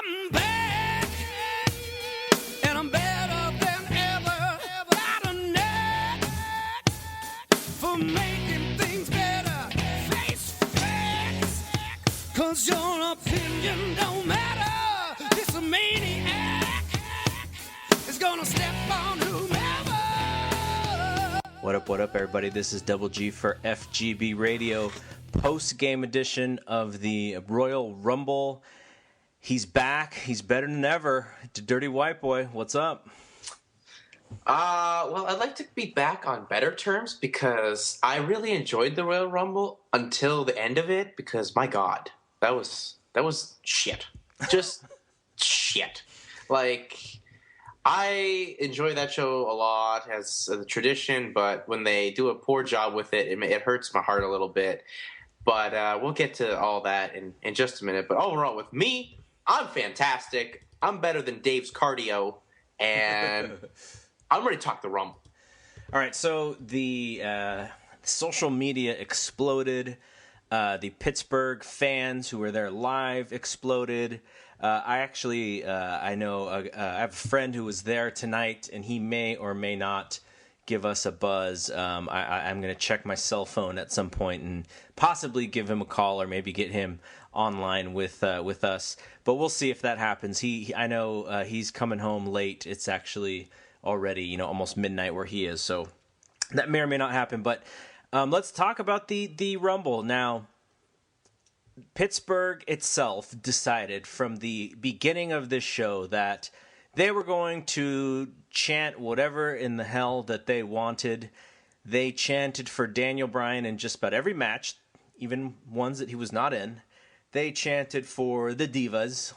I'm back, and I'm better than ever. Got a knack for making things better. Face facts, 'cause your opinion don't matter. This a maniac is gonna step on whomever. What up, everybody? This is Double G for FGB Radio, post-game edition of the Royal Rumble. He's back. He's better than ever. Dirty White Boy, what's up? Well, I'd like to be back on better terms because I really enjoyed the Royal Rumble until the end of it because, my God, that was shit. Just shit. Like, I enjoy that show a lot as a tradition, but when they do a poor job with it, it hurts my heart a little bit. But we'll get to all that in just a minute. But overall, with me, I'm fantastic. I'm better than Dave's cardio, and I'm ready to talk the Rumble. All right, so the social media exploded. The Pittsburgh fans who were there live exploded. I know I have a friend who was there tonight, and he may or may not give us a buzz. I'm going to check my cell phone at some point and possibly give him a call or maybe get him online with us. But we'll see if that happens. I know he's coming home late. It's actually already almost midnight where he is, so that may or may not happen. But let's talk about the Rumble now. Pittsburgh itself decided from the beginning of this show that they were going to chant whatever in the hell that they wanted. They chanted for Daniel Bryan in just about every match, even ones that he was not in. They chanted for the Divas.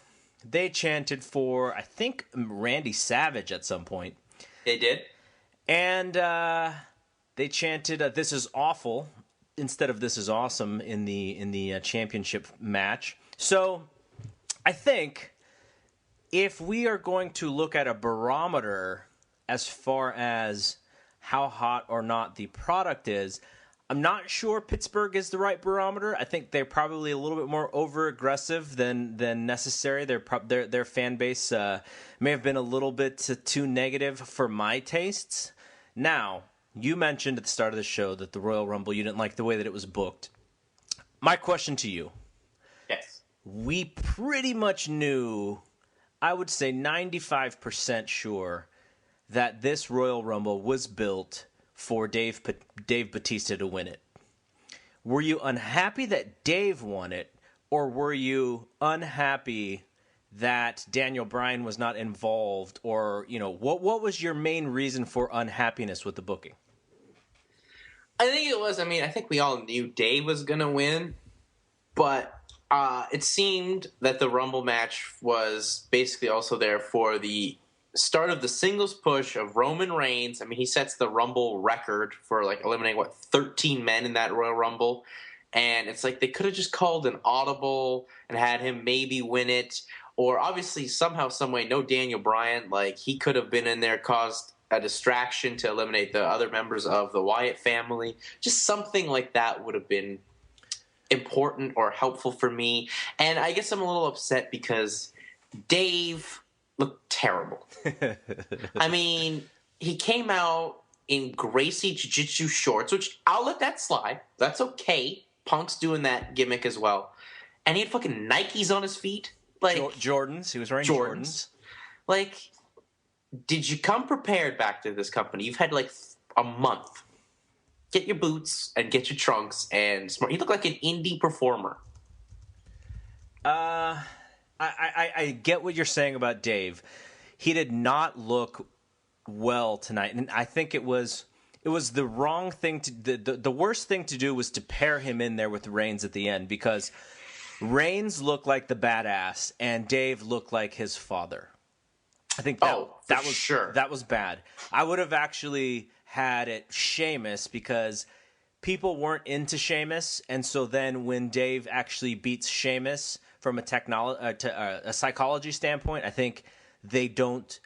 They chanted for, I think, Randy Savage at some point. They did. And they chanted, "This is awful," instead of "This is awesome" in the championship match. So I think if we are going to look at a barometer as far as how hot or not the product is, I'm not sure Pittsburgh is the right barometer. I think they're probably a little bit more over-aggressive than necessary. Their fan base may have been a little bit too negative for my tastes. Now, you mentioned at the start of the show that the Royal Rumble, you didn't like the way that it was booked. My question to you. Yes. We pretty much knew, I would say 95% sure, that this Royal Rumble was built for Dave Bautista to win it. Were you unhappy that Dave won it, or were you unhappy that Daniel Bryan was not involved, or what was your main reason for unhappiness with the booking? I think we all knew Dave was going to win, but it seemed that the Rumble match was basically also there for the start of the singles push of Roman Reigns. I mean, he sets the Rumble record for eliminating 13 men in that Royal Rumble, and it's like they could have just called an audible and had him maybe win it, or obviously somehow, some way, no Daniel Bryan. He could have been in there, caused a distraction to eliminate the other members of the Wyatt family. Just something like that would have been important or helpful for me. And I guess I'm a little upset because Dave looked terrible. I mean, he came out in Gracie Jiu-Jitsu shorts, which I'll let that slide. That's okay. Punk's doing that gimmick as well. And he had fucking Nikes on his feet. Jordans. He was wearing Jordans. Did you come prepared back to this company? You've had a month. Get your boots and get your trunks and smart. You look like an indie performer. I get what you're saying about Dave. He did not look well tonight, and I think it was the wrong thing to the worst thing to do was to pair him in there with Reigns at the end, because Reigns looked like the badass and Dave looked like his father. I think that was bad. I would have actually had it Sheamus, because people weren't into Sheamus, and so then when Dave actually beats Sheamus from a psychology standpoint, I think they don't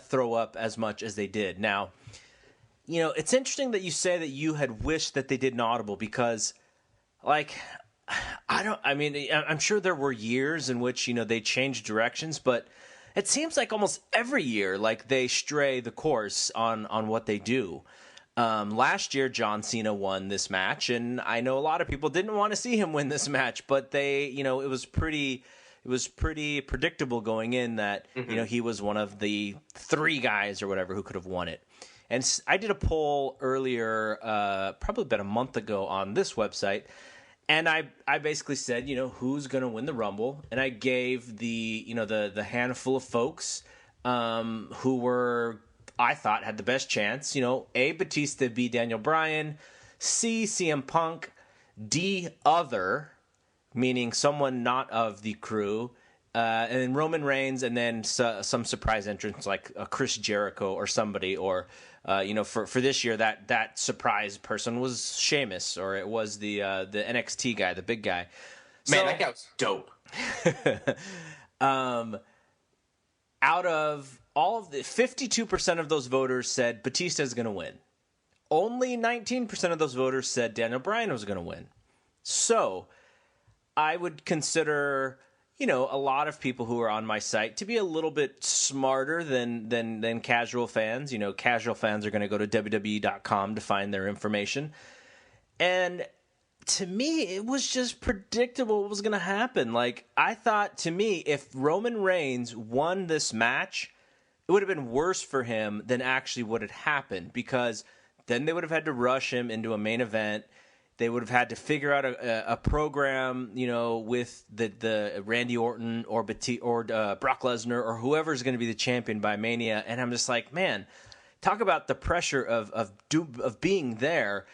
throw up as much as they did. Now, it's interesting that you say that you had wished that they did an audible, because, I'm sure there were years in which, they changed directions, but it seems like almost every year, like they stray the course on what they do. Last year, John Cena won this match, and I know a lot of people didn't want to see him win this match, but it was pretty predictable going in that, he was one of the 3 guys or whatever who could have won it. And I did a poll earlier, probably about a month ago on this website, and I basically said, who's going to win the Rumble, and I gave the handful of folks who were, I thought, had the best chance. A, Batista, B, Daniel Bryan, C, CM Punk, D, other, meaning someone not of the crew, and then Roman Reigns, and then some surprise entrance like Chris Jericho or somebody, or for this year that surprise person was Sheamus, or it was the NXT guy, the big guy. Man, that guy was dope. Out of all of the 52% of those voters said Batista's going to win. Only 19% of those voters said Daniel Bryan was going to win. So I would consider, a lot of people who are on my site to be a little bit smarter than casual fans. Casual fans are going to go to WWE.com to find their information. And to me, it was just predictable what was going to happen. Like, I thought, to me, if Roman Reigns won this match, it would have been worse for him than actually what had happened, because then they would have had to rush him into a main event. They would have had to figure out a program, with the Randy Orton or Brock Lesnar or whoever's going to be the champion by Mania. And I'm just like, man, talk about the pressure of being there.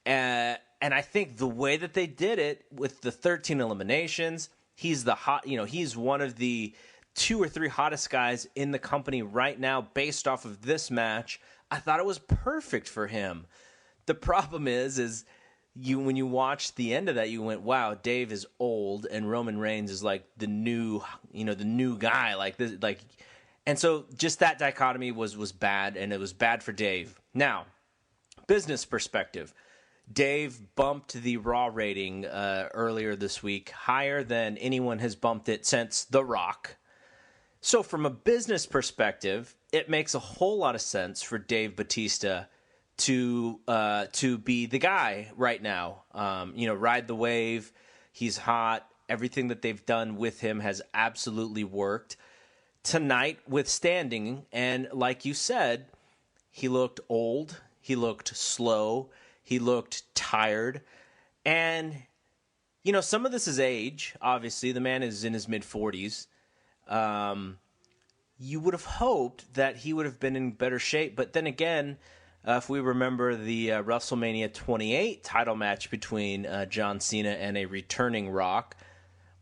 And I think the way that they did it with the 13 eliminations, he's he's one of the 2 or 3 hottest guys in the company right now based off of this match. I thought it was perfect for him. The problem is when you watched the end of that, you went, wow, Dave is old and Roman Reigns is like the new guy, like this, like, and so just that dichotomy was bad, and it was bad for Dave. Now, business perspective, Dave bumped the Raw rating earlier this week higher than anyone has bumped it since The Rock. So from a business perspective, it makes a whole lot of sense for Dave Batista to be the guy right now. Ride the wave. He's hot. Everything that they've done with him has absolutely worked. Tonight, withstanding, and like you said, he looked old. He looked slow. He looked tired. And, some of this is age. Obviously, the man is in his mid-40s. You would have hoped that he would have been in better shape. But then again, if we remember the WrestleMania 28 title match between John Cena and a returning Rock,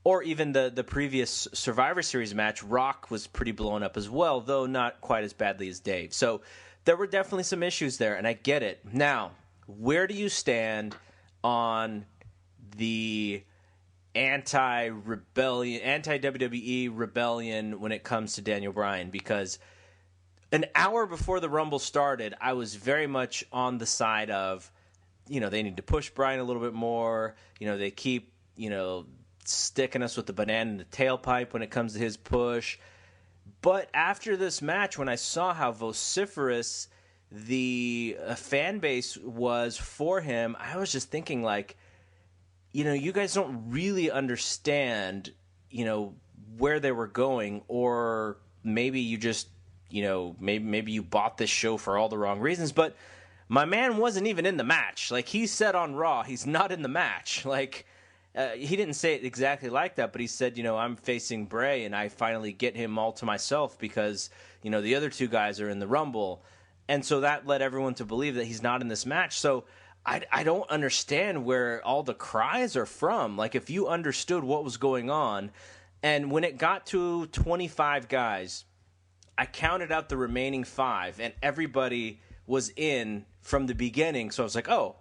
or even the previous Survivor Series match, Rock was pretty blown up as well, though not quite as badly as Dave. So there were definitely some issues there, and I get it. Now, where do you stand on the anti-WWE rebellion when it comes to Daniel Bryan? Because an hour before the Rumble started, I was very much on the side of, they need to push Bryan a little bit more. They keep, sticking us with the banana in the tailpipe when it comes to his push. But after this match, when I saw how vociferous the fan base was for him, I was just thinking, like, you guys don't really understand, where they were going, or maybe you just, maybe you bought this show for all the wrong reasons. But my man wasn't even in the match. Like, he said on Raw, he's not in the match. Like, he didn't say it exactly like that, but he said, I'm facing Bray, and I finally get him all to myself because, the other 2 guys are in the Rumble. And so that led everyone to believe that he's not in this match. So I don't understand where all the cries are from. Like, if you understood what was going on, and when it got to 25 guys, I counted out the remaining 5, and everybody was in from the beginning. So I was like, oh,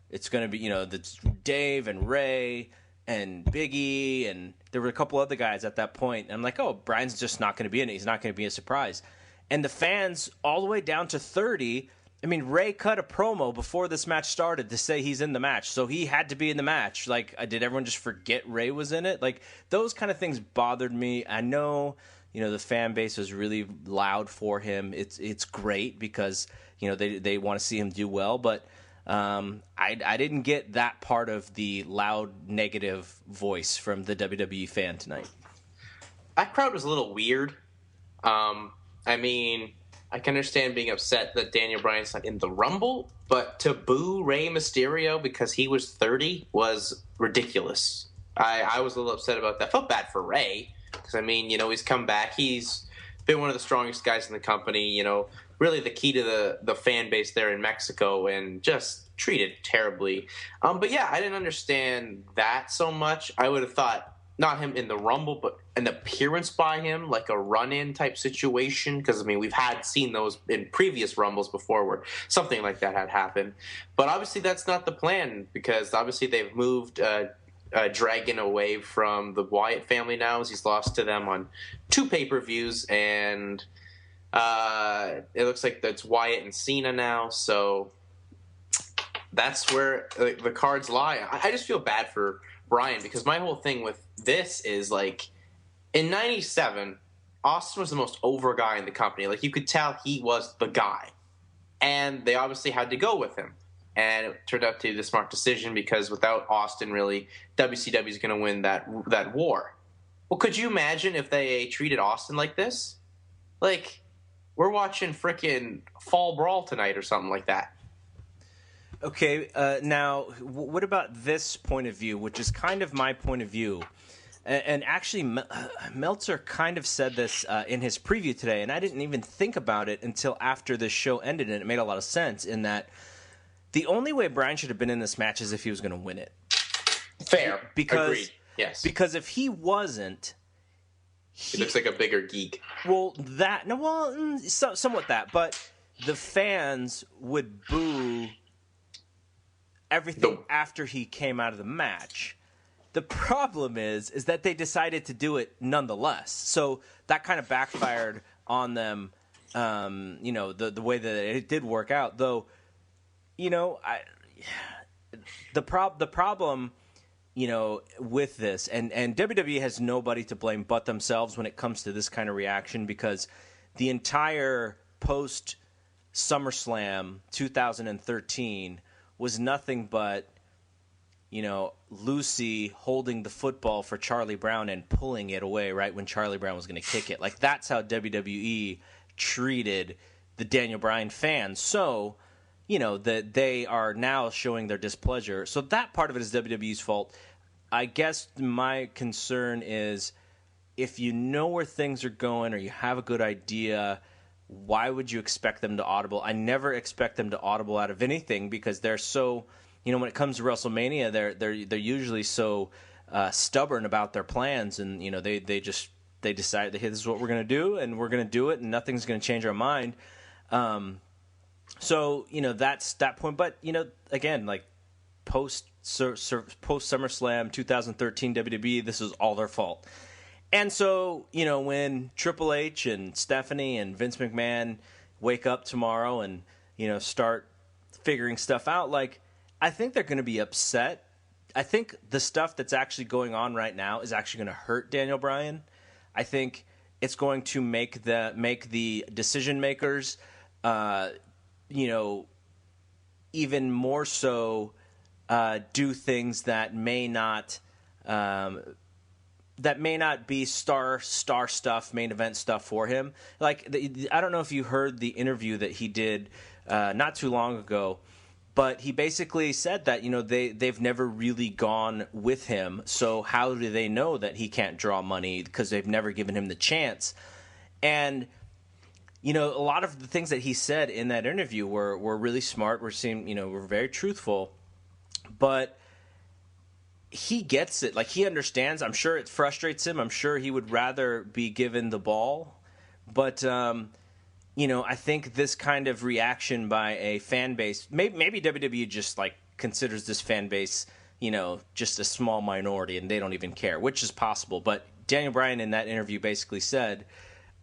it's going to be, that's Dave and Ray and Big E, and there were a couple other guys at that point. And I'm like, oh, Bryan's just not going to be in it. He's not going to be a surprise. And the fans, all the way down to 30, I mean, Ray cut a promo before this match started to say he's in the match, so he had to be in the match. Like, did everyone just forget Ray was in it? Like, those kind of things bothered me. I know, the fan base was really loud for him. It's great because, they want to see him do well, but I didn't get that part of the loud negative voice from the WWE fan tonight. That crowd was a little weird. I mean, I can understand being upset that Daniel Bryan's not in the Rumble, but to boo Rey Mysterio because he was 30 was ridiculous. I was a little upset about that. I felt bad for Rey because, I mean, he's come back. He's been one of the strongest guys in the company, really the key to the fan base there in Mexico, and just treated terribly. But, yeah, I didn't understand that so much. I would have thought not him in the Rumble, but an appearance by him, like a run-in type situation. Because, I mean, we've seen those in previous Rumbles before where something like that had happened. But obviously that's not the plan, because obviously they've moved Dragon away from the Wyatt family now, as he's lost to them on 2 pay-per-views. And it looks like that's Wyatt and Cena now. So that's where the cards lie. I just feel bad for Bryan, because my whole thing with this is, like, in 97, Austin was the most over guy in the company. Like, you could tell he was the guy. And they obviously had to go with him. And it turned out to be the smart decision, because without Austin, really, WCW is going to win that war. Well, could you imagine if they treated Austin like this? Like, we're watching frickin' Fall Brawl tonight or something like that. Okay, now, what about this point of view, which is kind of my point of view? And actually, Meltzer kind of said this in his preview today, and I didn't even think about it until after this show ended, and it made a lot of sense, in that the only way Bryan should have been in this match is if he was going to win it. Fair. Because, agreed. Yes. Because if he wasn't... He looks like a bigger geek. Well, somewhat that, but the fans would boo everything after he came out of the match. The problem is that they decided to do it nonetheless. So that kind of backfired on them, the way that it did work out. Though, the problem, with this, and WWE has nobody to blame but themselves when it comes to this kind of reaction, because the entire post SummerSlam 2013 was nothing but, Lucy holding the football for Charlie Brown and pulling it away right when Charlie Brown was going to kick it. Like, that's how WWE treated the Daniel Bryan fans. So, that they are now showing their displeasure. So that part of it is WWE's fault. I guess my concern is, if you know where things are going or you have a good idea, why would you expect them to audible? I never expect them to audible out of anything, because they're so, when it comes to WrestleMania, they're usually so stubborn about their plans, and they decide that, hey, this is what we're going to do, and we're going to do it, and nothing's going to change our mind. So that's that point. But again, like, post SummerSlam 2013 WWE, this is all their fault. And so, when Triple H and Stephanie and Vince McMahon wake up tomorrow and, start figuring stuff out, like, I think they're going to be upset. I think the stuff that's actually going on right now is actually going to hurt Daniel Bryan. I think it's going to make the decision makers, even more so do things that may not be star stuff, main event stuff for him. Like, I don't know if you heard the interview that he did not too long ago, but he basically said that they've never really gone with him. So how do they know that he can't draw money? Because they've never given him the chance. And a lot of the things that he said in that interview were really smart. Were very truthful, but he gets it. Like, he understands. I'm sure it frustrates him. I'm sure he would rather be given the ball. But, I think this kind of reaction by a fan base, maybe WWE just, like, considers this fan base, just a small minority and they don't even care, which is possible. But Daniel Bryan in that interview basically said,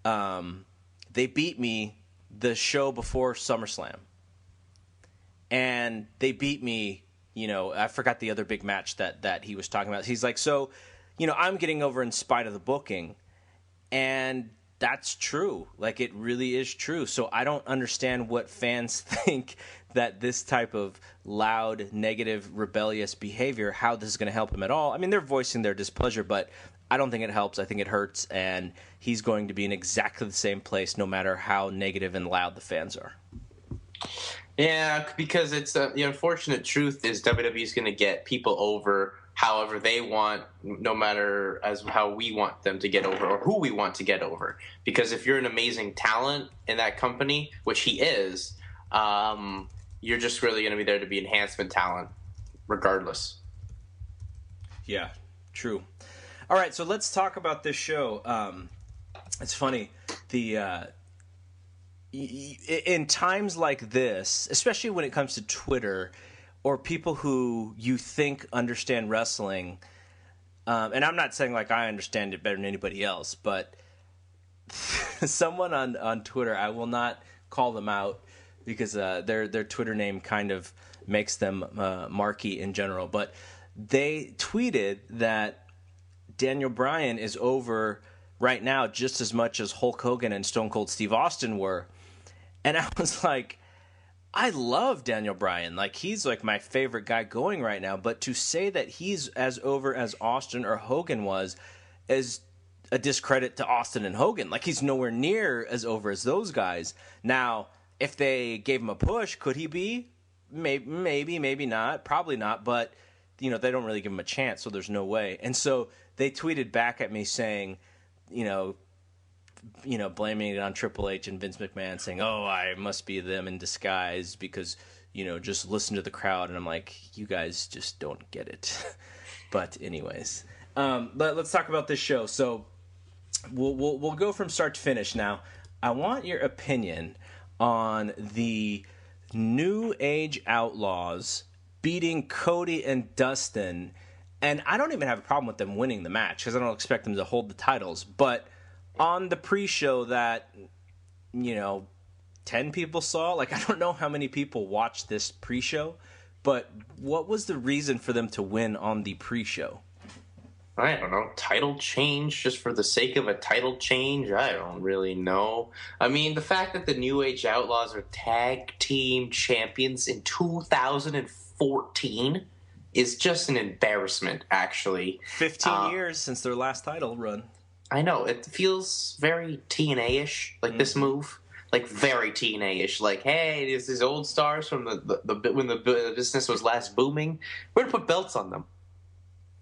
they beat me the show before SummerSlam. and they beat me. I forgot the other big match that he was talking about. He's like, so, I'm getting over in spite of the booking, and that's true. Like, it really is true. So I don't understand what fans think that this type of loud, negative, rebellious behavior, how this is going to help him at all. I mean, they're voicing their displeasure, but I don't think it helps. I think it hurts, and he's going to be in exactly the same place no matter how negative and loud the fans are. Yeah, because it's the unfortunate truth is WWE is going to get people over however they want, no matter as how we want them to get over or who we want to get over. Because if you're an amazing talent in that company, which he is, you're just really going to be there to be enhancement talent regardless. Yeah, true. All right, so let's talk about this show. It's funny. In times like this, especially when it comes to Twitter or people who you think understand wrestling, and I'm not saying like I understand it better than anybody else, but someone on Twitter, I will not call them out because their Twitter name kind of makes them marky in general, but they tweeted that Daniel Bryan is over right now just as much as Hulk Hogan and Stone Cold Steve Austin were. And I was like, I love Daniel Bryan. Like, he's like my favorite guy going right now. But to say that he's as over as Austin or Hogan was is a discredit to Austin and Hogan. Like, he's nowhere near as over as those guys. Now, if they gave him a push, could he be? Maybe not. Probably not. But, they don't really give him a chance, so there's no way. And so they tweeted back at me saying, blaming it on Triple H and Vince McMahon, saying, "Oh, I must be them in disguise because, just listen to the crowd." And I'm like, you guys just don't get it. But anyways, let's talk about this show. So we'll go from start to finish. Now, I want your opinion on the New Age Outlaws beating Cody and Dustin, and I don't even have a problem with them winning the match because I don't expect them to hold the titles, but on the pre-show that, 10 people saw, like, I don't know how many people watched this pre-show, but what was the reason for them to win on the pre-show? I don't know. Title change just for the sake of a title change? I don't really know. I mean, the fact that the New Age Outlaws are tag team champions in 2014 is just an embarrassment, actually. 15 years since their last title run. I know. It feels very TNA-ish, like this move. Like, very TNA-ish. Like, hey, there's these old stars from the when the business was last booming. We're going to put belts on them.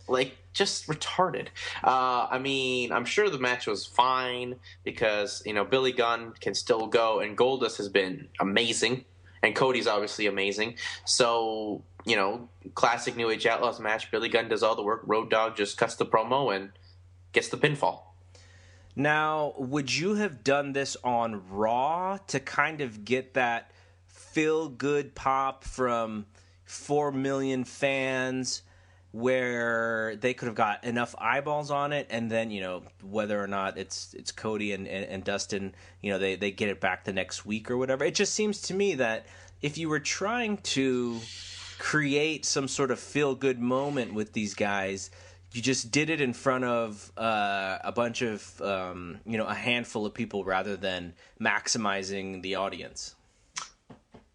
Like, just retarded. I mean, I'm sure the match was fine because, Billy Gunn can still go, and Goldust has been amazing, and Cody's obviously amazing. So, classic New Age Outlaws match. Billy Gunn does all the work. Road Dogg just cuts the promo and gets the pinfall. Now, would you have done this on Raw to kind of get that feel-good pop from 4 million fans where they could have got enough eyeballs on it, and then, whether or not it's Cody and Dustin, they get it back the next week or whatever? It just seems to me that if you were trying to create some sort of feel-good moment with these guys, you just did it in front of a bunch of, a handful of people rather than maximizing the audience.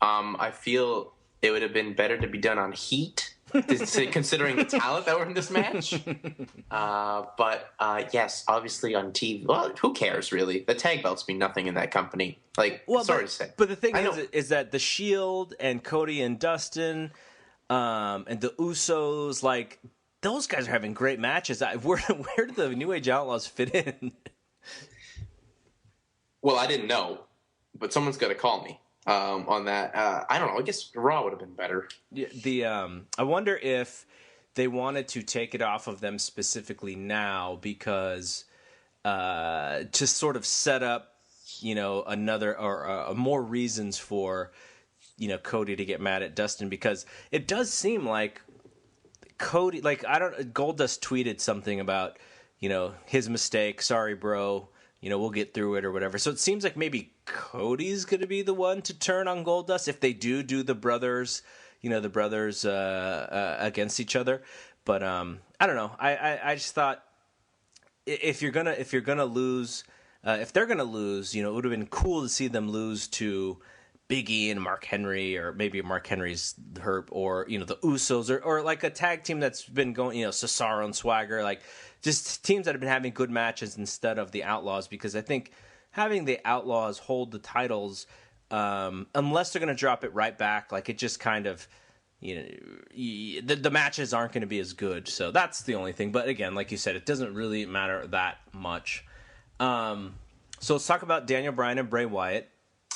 I feel it would have been better to be done on Heat, considering the talent that were in this match. But yes, obviously on TV. Well, who cares, really? The tag belts mean nothing in that company. Sorry to say. But the thing is that the Shield and Cody and Dustin and the Usos, like, those guys are having great matches. Where do the New Age Outlaws fit in? Well, I didn't know, but someone's got to call me on that. I don't know. I guess Raw would have been better. Yeah, I wonder if they wanted to take it off of them specifically now because to sort of set up, another or more reasons for, Cody to get mad at Dustin, because it does seem like Cody, Goldust tweeted something about, his mistake, sorry, bro, we'll get through it or whatever. So it seems like maybe Cody's going to be the one to turn on Goldust if they do the brothers, against each other. But I don't know. I just thought if you're gonna lose, if they're gonna lose, it would have been cool to see them lose to Big E and Mark Henry, or maybe Mark Henry's hurt, or the Usos, or like a tag team that's been going, Cesaro and Swagger, like just teams that have been having good matches instead of the Outlaws, because I think having the Outlaws hold the titles, unless they're going to drop it right back, like it just kind of, the matches aren't going to be as good. So that's the only thing. But again, like you said, it doesn't really matter that much. So let's talk about Daniel Bryan and Bray Wyatt.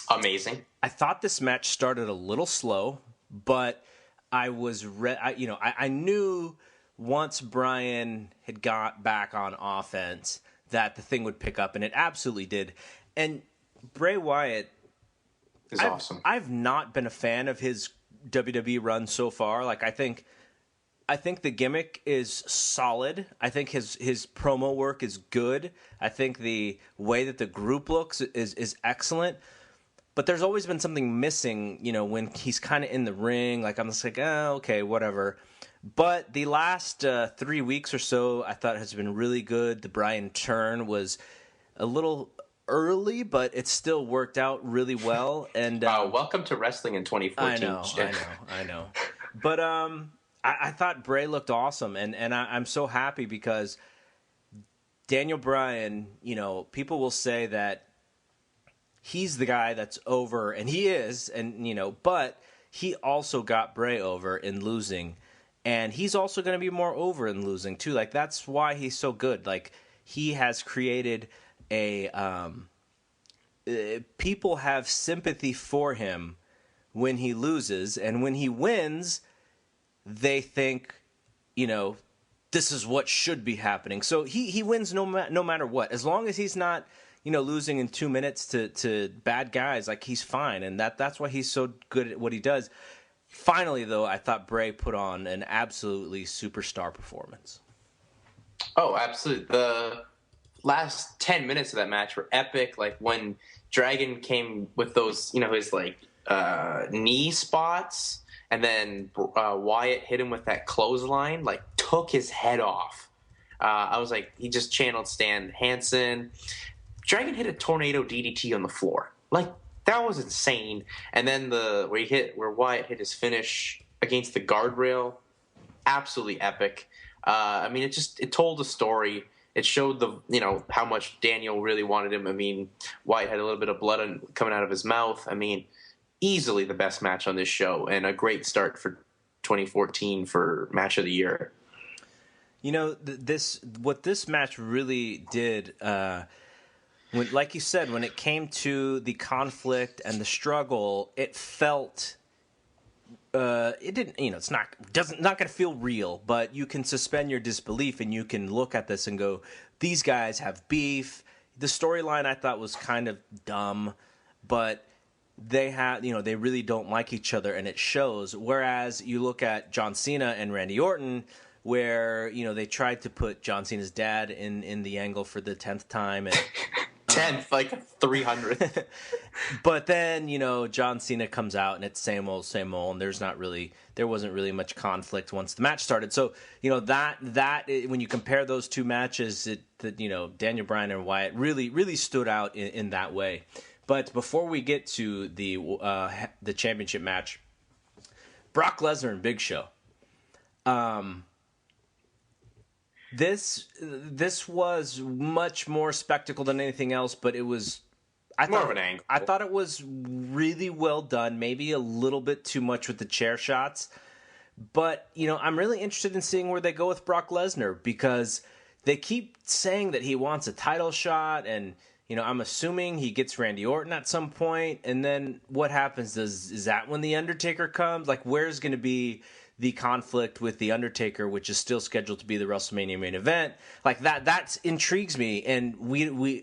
Amazing. I thought this match started a little slow, but I was I knew once Bryan had got back on offense that the thing would pick up, and it absolutely did. And Bray Wyatt is awesome. I've not been a fan of his WWE run so far. Like I think the gimmick is solid. I think his promo work is good. I think the way that the group looks is excellent. But there's always been something missing, when he's kind of in the ring. Like, I'm just like, okay, whatever. But the last 3 weeks or so, I thought has been really good. The Bryan turn was a little early, but it still worked out really well. And welcome to wrestling in 2014. I know. But I thought Bray looked awesome, and I'm so happy because Daniel Bryan, people will say that he's the guy that's over, and he is, and but he also got Bray over in losing, and he's also going to be more over in losing too. Like that's why he's so good. Like he has created a people have sympathy for him when he loses, and when he wins, they think, this is what should be happening. So he wins no matter what, as long as he's not losing in 2 minutes to bad guys, like he's fine, and that's why he's so good at what he does. Finally, though, I thought Bray put on an absolutely superstar performance. Oh, absolutely. The last 10 minutes of that match were epic. Like when Dragon came with those, his knee spots, and then Wyatt hit him with that clothesline, like took his head off. I was like, he just channeled Stan Hansen. Dragon hit a tornado DDT on the floor. Like, that was insane. And then where Wyatt hit his finish against the guardrail, absolutely epic. It told a story. It showed how much Daniel really wanted him. I mean, Wyatt had a little bit of blood coming out of his mouth. I mean, easily the best match on this show, and a great start for 2014 for Match of the Year. What this match really did, like you said, when it came to the conflict and the struggle, it felt it didn't. It's not going to feel real, but you can suspend your disbelief and you can look at this and go, these guys have beef. The storyline I thought was kind of dumb, but they they really don't like each other, and it shows. Whereas you look at John Cena and Randy Orton, where they tried to put John Cena's dad in the angle for the 10th time, and 10th, like 300. But then John Cena comes out and it's same old, and there wasn't really much conflict once the match started. So that when you compare those two matches, Daniel Bryan and Wyatt really stood out in that way. But before we get to the championship match, Brock Lesnar and Big Show. This was much more spectacle than anything else, but it was more of an angle. I thought it was really well done. Maybe a little bit too much with the chair shots, but I'm really interested in seeing where they go with Brock Lesnar, because they keep saying that he wants a title shot, and I'm assuming he gets Randy Orton at some point, and then what happens? Is that when The Undertaker comes? Like, where's going to be the conflict with The Undertaker, which is still scheduled to be the WrestleMania main event? Like, that intrigues me, and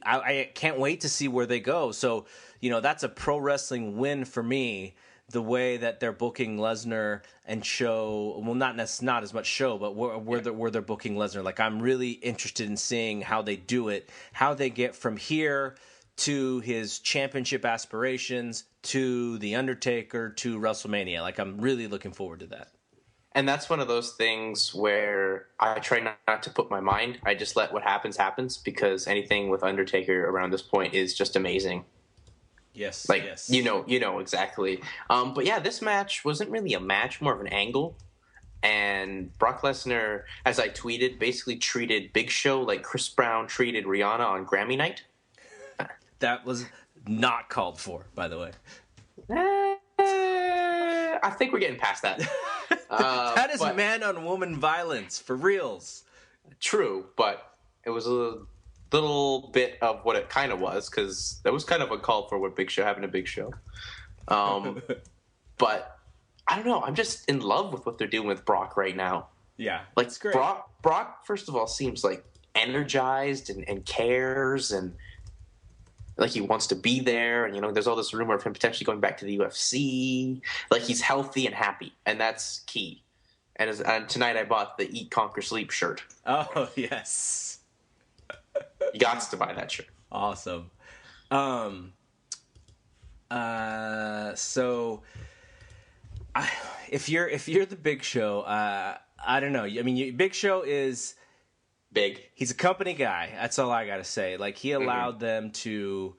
I can't wait to see where they go. So, that's a pro wrestling win for me, the way that they're booking Lesnar and Show. Well, not as much Show, but where they're booking Lesnar. Like, I'm really interested in seeing how they do it, how they get from here to his championship aspirations, to The Undertaker, to WrestleMania. Like, I'm really looking forward to that. And that's one of those things where I try not to put my mind. I just let what happens, because anything with Undertaker around this point is just amazing. Yes, like yes. you know exactly. But yeah, this match wasn't really a match, more of an angle. And Brock Lesnar, as I tweeted, basically treated Big Show like Chris Brown treated Rihanna on Grammy night. That was not called for, by the way. I think we're getting past that. That is man on woman violence, for reals. True, but it was a little bit of what it kind of was, because that was kind of a call for what Big Show, having a Big Show. But I don't know. I'm just in love with what they're doing with Brock right now. Yeah, like it's great. Brock, first of all, seems like energized and cares, and like he wants to be there. And, there's all this rumor of him potentially going back to the UFC. Like, he's healthy and happy, and that's key. And tonight I bought the Eat, Conquer, Sleep shirt. Oh, yes. You got to buy that shirt. Awesome. So if you're the Big Show, I don't know. I mean, Big Show is big. He's a company guy. That's all I gotta say. Like, he allowed them to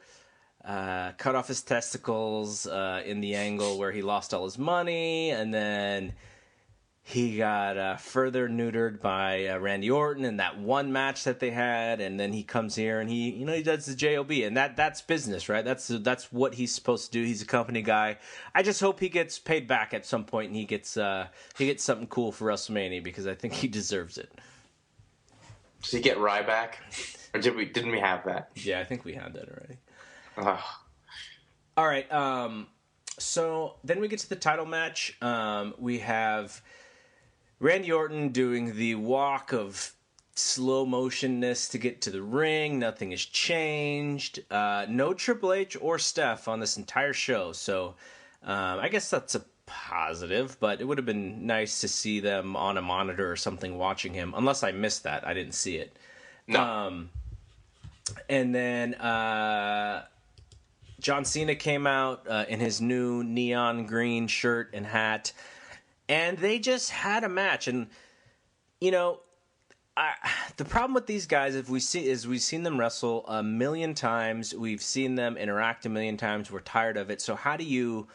cut off his testicles in the angle where he lost all his money, and then he got further neutered by Randy Orton in that one match that they had, and then he comes here and he does the job, and that's business, right? That's what he's supposed to do. He's a company guy. I just hope he gets paid back at some point and he gets something cool for WrestleMania, because I think he deserves it. Does he get Ryback, or didn't we have that? Yeah, I think we had that already. Ugh. All right. So then we get to the title match. We have Randy Orton doing the walk of slow motionness to get to the ring. Nothing has changed. No Triple H or Steph on this entire show. So I guess that's a positive, but it would have been nice to see them on a monitor or something watching him, unless I missed that. I didn't see it. No. And then John Cena came out in his new neon green shirt and hat, and they just had a match. And the problem with these guys, we've seen them wrestle a million times, we've seen them interact a million times, we're tired of it. So how do you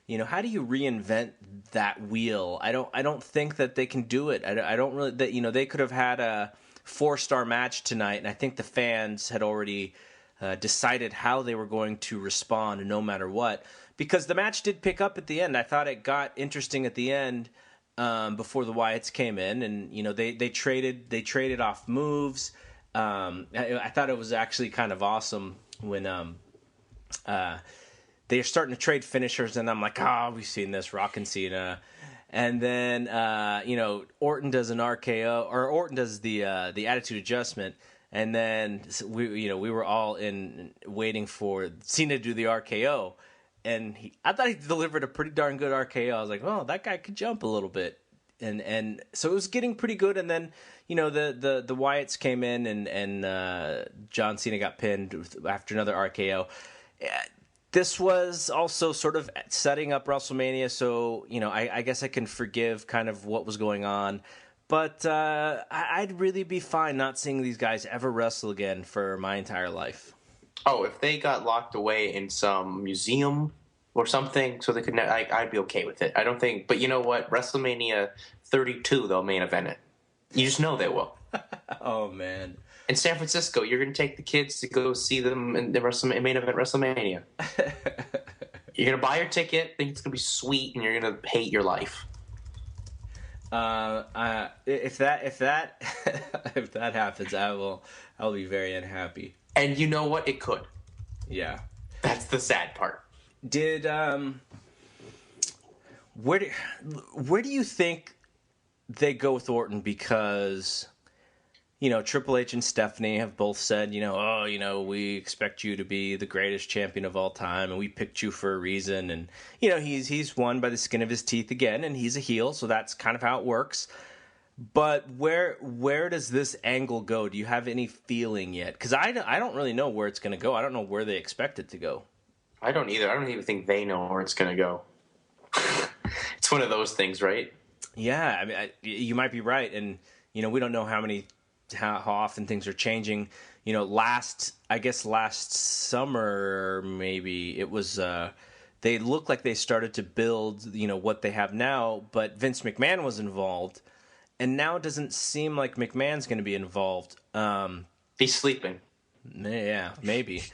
reinvent that wheel? I don't think that they can do it. I don't really. They could have had a 4-star match tonight, and I think the fans had already decided how they were going to respond, no matter what. Because the match did pick up at the end. I thought it got interesting at the end before the Wyatts came in, and they traded off moves. I thought it was actually kind of awesome when they're starting to trade finishers, and I'm like, we've seen this, Rock and Cena. And then, Orton does an RKO, or Orton does the attitude adjustment, and then we were all waiting for Cena to do the RKO, and I thought he delivered a pretty darn good RKO. I was like, well, that guy could jump a little bit, and so it was getting pretty good. And then, the Wyatts came in, and John Cena got pinned after another RKO. This was also sort of setting up WrestleMania, so, I guess I can forgive kind of what was going on. But I'd really be fine not seeing these guys ever wrestle again for my entire life. Oh, if they got locked away in some museum or something so they could I'd be okay with it. I don't think... But you know what? WrestleMania 32, they'll main event it. You just know they will. Oh, man. In San Francisco, you're going to take the kids to go see them in the main event WrestleMania. You're going to buy your ticket, think it's going to be sweet, and you're going to hate your life. If that happens, I'll be very unhappy. And you know what? It could. Yeah. That's the sad part. Did where do you think they go with Orton? Because Triple H and Stephanie have both said, we expect you to be the greatest champion of all time, and we picked you for a reason. And, he's won by the skin of his teeth again, and he's a heel, so that's kind of how it works. But where does this angle go? Do you have any feeling yet? Because I don't really know where it's going to go. I don't know where they expect it to go. I don't either. I don't even think they know where it's going to go. It's one of those things, right? Yeah, I mean, you might be right, and we don't know how often things are changing. Last summer maybe it was. They looked like they started to build, what they have now, but Vince McMahon was involved, and now it doesn't seem like McMahon's going to be involved. He's sleeping. Yeah, maybe.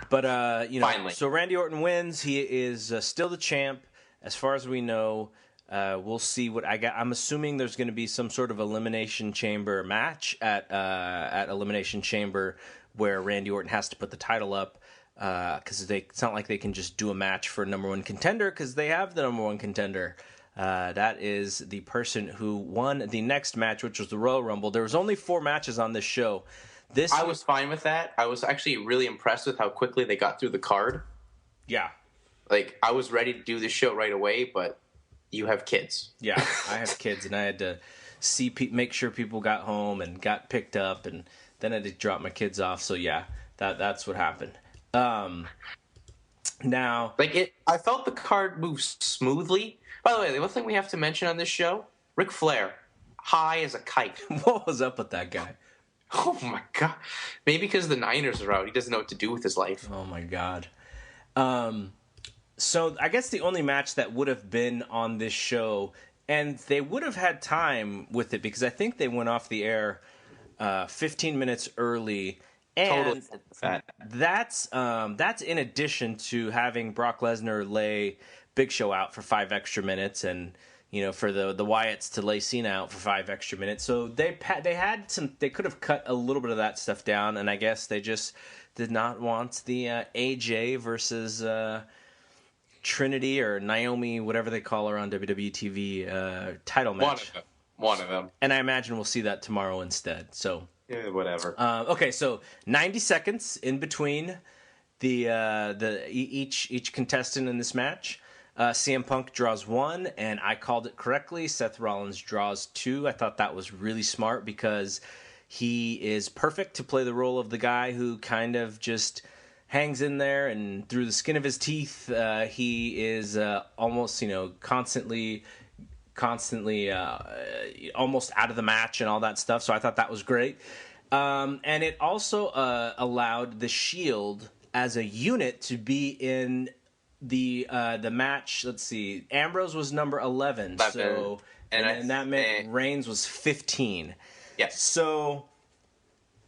But Finally. So Randy Orton wins. He is still the champ, as far as we know. We'll see what I got. I'm assuming there's going to be some sort of Elimination Chamber match at Elimination Chamber where Randy Orton has to put the title up because it's not like they can just do a match for number one contender because they have the number one contender. That is the person who won the next match, which was the Royal Rumble. There was only 4 matches on this show. I was fine with that. I was actually really impressed with how quickly they got through the card. Yeah. Like, I was ready to do this show right away, but you have kids. Yeah, I have kids, and I had to make sure people got home and got picked up, and then I had to drop my kids off. So yeah, that's what happened. Now, I felt the card move smoothly. By the way, the one thing we have to mention on this show: Ric Flair, high as a kite. What was up with that guy? Oh my god! Maybe because the Niners are out, he doesn't know what to do with his life. Oh my god. So I guess the only match that would have been on this show, and they would have had time with it because I think they went off the air 15 minutes early. And totally. That's in addition to having Brock Lesnar lay Big Show out for 5 extra minutes, and for the Wyatts to lay Cena out for 5 extra minutes. So they could have cut a little bit of that stuff down, and I guess they just did not want the AJ versus Trinity or Naomi, whatever they call her on WWE TV, title match. One of them. And I imagine we'll see that tomorrow instead. So yeah, whatever. Okay, so 90 seconds in between each contestant in this match. CM Punk draws 1, and I called it correctly. Seth Rollins draws 2. I thought that was really smart because he is perfect to play the role of the guy who kind of just hangs in there, and through the skin of his teeth, he is almost, constantly almost out of the match and all that stuff. So I thought that was great. And it also allowed the Shield as a unit to be in the match. Let's see, Ambrose was number 11, so and that meant Reigns was 15. Yes. So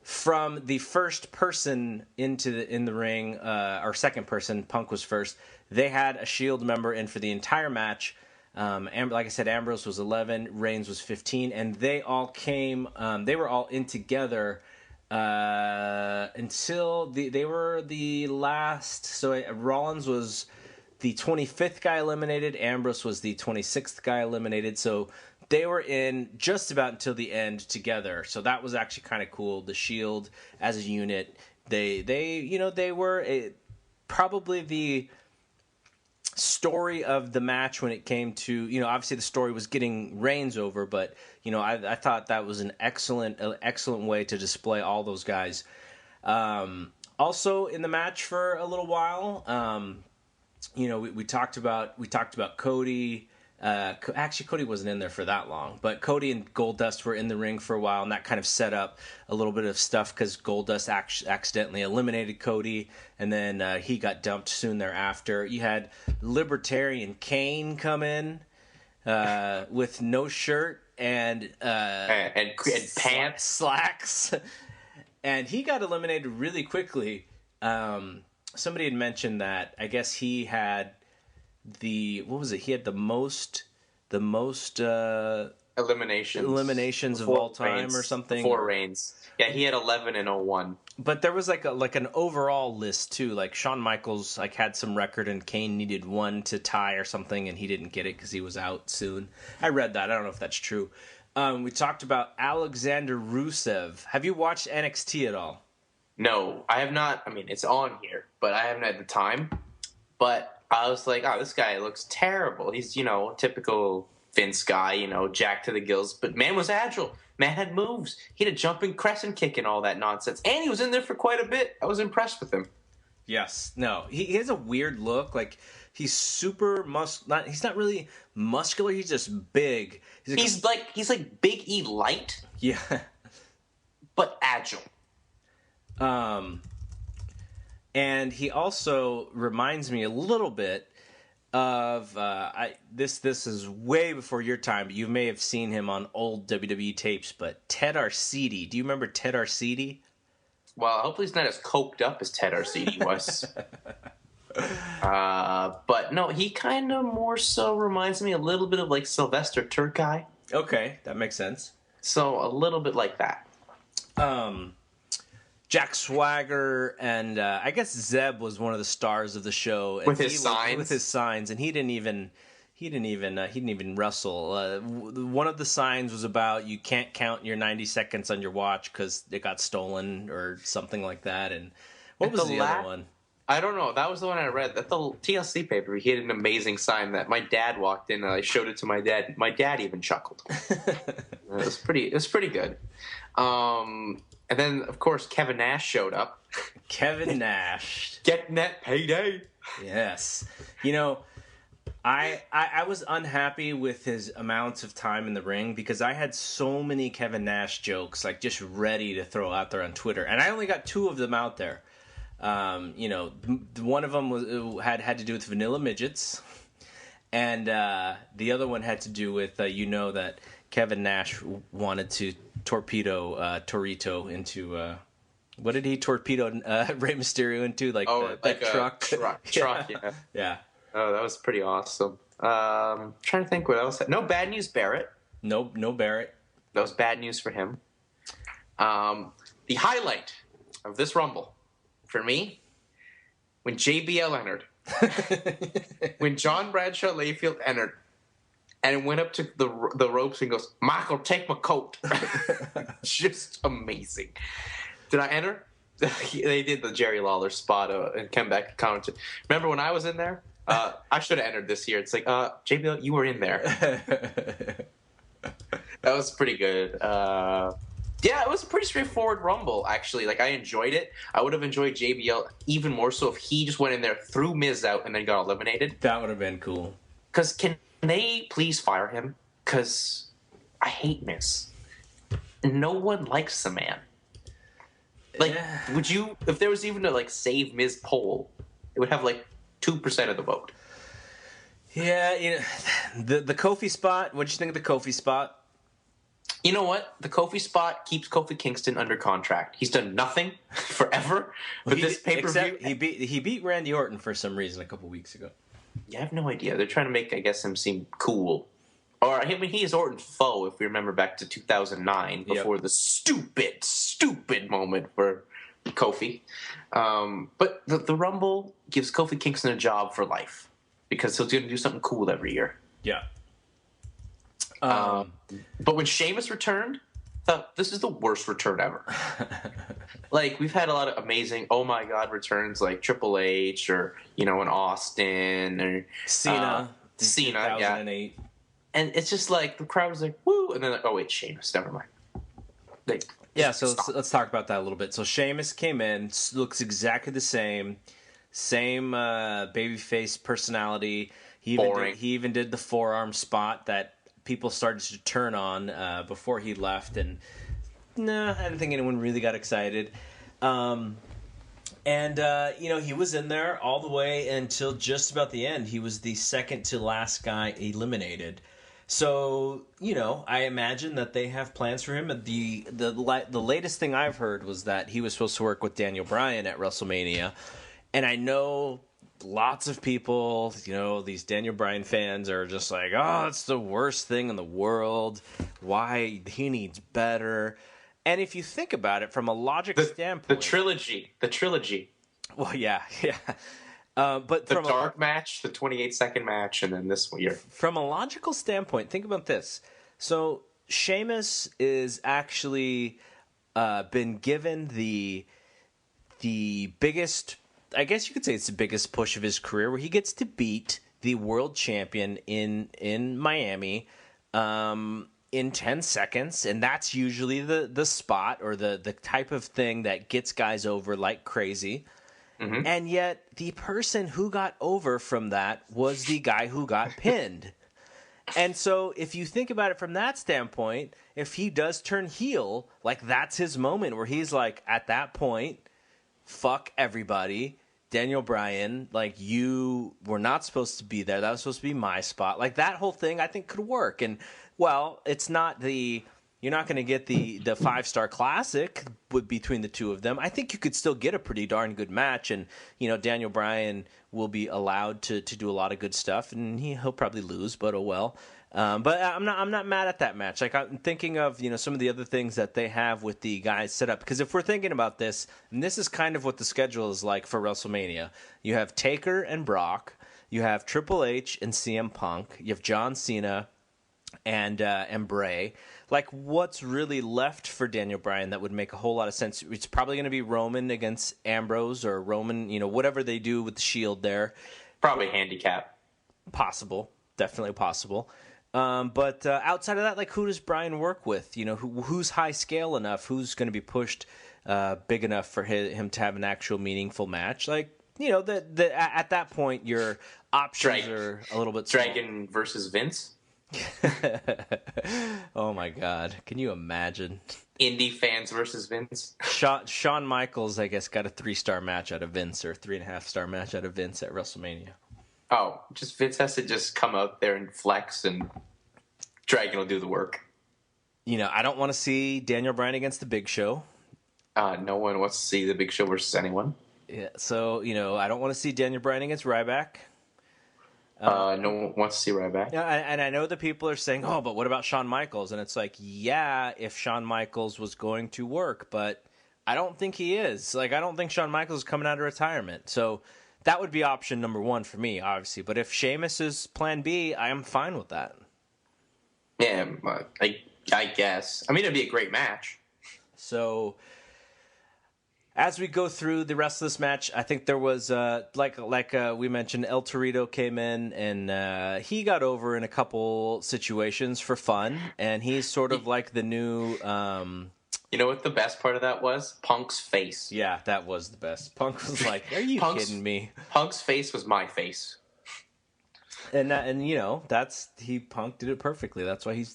from the first person in the ring, or second person, Punk was first. They had a Shield member in for the entire match. Like I said, Ambrose was 11, Reigns was 15, and they all came. They were all in together until they were the last. So Rollins was the 25th guy eliminated. Ambrose was the 26th guy eliminated. So they were in just about until the end together. So that was actually kind of cool. The Shield as a unit, they were probably the story of the match when it came to, obviously the story was getting Reigns over, but I thought that was an excellent way to display all those guys. Also in the match for a little while, we talked about Cody. Actually, Cody wasn't in there for that long, but Cody and Goldust were in the ring for a while, and that kind of set up a little bit of stuff because Goldust accidentally eliminated Cody, and then he got dumped soon thereafter. You had Libertarian Kane come in with no shirt and pants, slacks, and he got eliminated really quickly. Somebody had mentioned that I guess he had he had the most eliminations of all time Reigns, or something. 4 Reigns. Yeah, he had 11 and 01. But there was like an overall list too. Like Shawn Michaels had some record, and Kane needed 1 to tie or something, and he didn't get it because he was out soon. I read that. I don't know if that's true. We talked about Alexander Rusev. Have you watched NXT at all? No, I have not. I mean, it's on here, but I haven't had the time. But I was like, oh, this guy looks terrible. He's, typical Vince guy, jacked to the gills. But man was agile. Man had moves. He had a jumping crescent kick and all that nonsense. And he was in there for quite a bit. I was impressed with him. Yes. No, he has a weird look. Like, he's super he's not really muscular. He's just big. He's like Big E light. Yeah. But agile. And he also reminds me a little bit of this is way before your time, but you may have seen him on old WWE tapes, but Ted Arcidi. Do you remember Ted Arcidi? Well, hopefully he's not as coked up as Ted Arcidi was. But no, he kind of more so reminds me a little bit of like Sylvester Turkai. Okay, that makes sense. So a little bit like that. Jack Swagger and I guess Zeb was one of the stars of the show. And with his signs, and he didn't even wrestle. One of the signs was about you can't count your 90 seconds on your watch because it got stolen or something like that. And what was the other one? I don't know. That was the one I read. At the TLC paper, he had an amazing sign that my dad walked in and I showed it to my dad. My dad even chuckled. It was pretty good. And then, of course, Kevin Nash showed up. Kevin Nash. Getting that payday. Yes. I was unhappy with his amounts of time in the ring because I had so many Kevin Nash jokes, like, just ready to throw out there on Twitter. And I only got 2 of them out there. One of them had to do with vanilla midgets. And the other one had to do with, that Kevin Nash wanted to torpedo Torito into what did he torpedo Rey Mysterio into? Like that truck. Truck, yeah. Yeah. Oh, that was pretty awesome. Trying to think what else. No Bad News Barrett. No Barrett. That was bad news for him. The highlight of this Rumble for me, when JBL entered, when John Bradshaw Layfield entered. And it went up to the ropes and goes, Michael, take my coat. Just amazing. Did I enter? They did the Jerry Lawler spot and came back and commented. Remember when I was in there? I should have entered this year. It's like, JBL, you were in there. That was pretty good. Yeah, it was a pretty straightforward Rumble, actually. Like, I enjoyed it. I would have enjoyed JBL even more so if he just went in there, threw Miz out, and then got eliminated. That would have been cool. Because can they please fire him? Because I hate Miz. No one likes the man. Like, would you, if there was even a save Miz poll, it would have 2% of the vote. Yeah, the Kofi spot. What did you think of the Kofi spot? You know what? The Kofi spot keeps Kofi Kingston under contract. He's done nothing forever. But this pay-per-view, he beat Randy Orton for some reason a couple weeks ago. Yeah, I have no idea. They're trying to make, I guess, him seem cool. Or, I mean, he is Orton's foe, if we remember back to 2009, before the stupid moment for Kofi. But the Rumble gives Kofi Kingston a job for life, because he's going to do something cool every year. Yeah. But when Sheamus returned, I thought, this is the worst return ever. We've had a lot of amazing, oh my God, returns like Triple H or, an Austin or Cena, 2008. Yeah. And it's just the crowd was like, woo, and then oh wait, Sheamus, never mind. So let's talk about that a little bit. So Sheamus came in, looks exactly the same babyface personality. He even did the forearm spot that people started to turn on before he left, and I didn't think anyone really got excited. He was in there all the way until just about the end. He was the second to last guy eliminated. So, I imagine that they have plans for him. The latest thing I've heard was that he was supposed to work with Daniel Bryan at WrestleMania. And I know lots of people, these Daniel Bryan fans are just like, oh, it's the worst thing in the world. Why? He needs better. And if you think about it from a logic standpoint... The trilogy. Well, yeah. But the dark match, the 28-second match, and then this year. From a logical standpoint, think about this. So Sheamus is actually been given the biggest, I guess you could say it's the biggest push of his career, where he gets to beat the world champion in Miami in 10 seconds, and that's usually the spot or the type of thing that gets guys over like crazy. Mm-hmm. And yet the person who got over from that was the guy who got pinned. And so if you think about it from that standpoint, if he does turn heel, like that's his moment where he's like, at that point, fuck everybody. Daniel Bryan, like, you were not supposed to be there. That was supposed to be my spot. Like, that whole thing I think could work. And, well, it's not you're not going to get the 5-star classic between the two of them. I think you could still get a pretty darn good match. And, Daniel Bryan will be allowed to do a lot of good stuff. And he'll probably lose, but oh well. But I'm not mad at that match. Like, I'm thinking of some of the other things that they have with the guys set up. Because if we're thinking about this, and this is kind of what the schedule is like for WrestleMania. You have Taker and Brock. You have Triple H and CM Punk. You have John Cena and Bray. Like, what's really left for Daniel Bryan that would make a whole lot of sense? It's probably going to be Roman against Ambrose, or Roman, whatever they do with the Shield there. Probably handicap. Possible, definitely possible. But outside of that, like, who does Bryan work with? Who's high scale enough? Who's going to be pushed big enough for him to have an actual meaningful match? Like, at that point, your options are a little bit small. Dragon versus Vince. Oh my God! Can you imagine? Indie fans versus Vince. Shawn Michaels, I guess, got a 3-star match out of Vince, or 3.5-star match out of Vince at WrestleMania. Oh, just Vince has to just come out there and flex, and Dragon will do the work. I don't want to see Daniel Bryan against the Big Show. No one wants to see the Big Show versus anyone. Yeah, so I don't want to see Daniel Bryan against Ryback. No one wants to see Ryback. Yeah, and I know that people are saying, "Oh, but what about Shawn Michaels?" And it's like, yeah, if Shawn Michaels was going to work, but I don't think he is. Like, I don't think Shawn Michaels is coming out of retirement. So that would be option number one for me, obviously. But if Sheamus is plan B, I am fine with that. Yeah, I guess. I mean, it'd be a great match. So as we go through the rest of this match, I think there was, like we mentioned, El Torito came in, and he got over in a couple situations for fun, and he's sort of like the new... You know what the best part of that was? Punk's face. Yeah, that was the best. Punk was like, "Are you kidding me?" Punk's face was my face. And Punk did it perfectly. That's why he's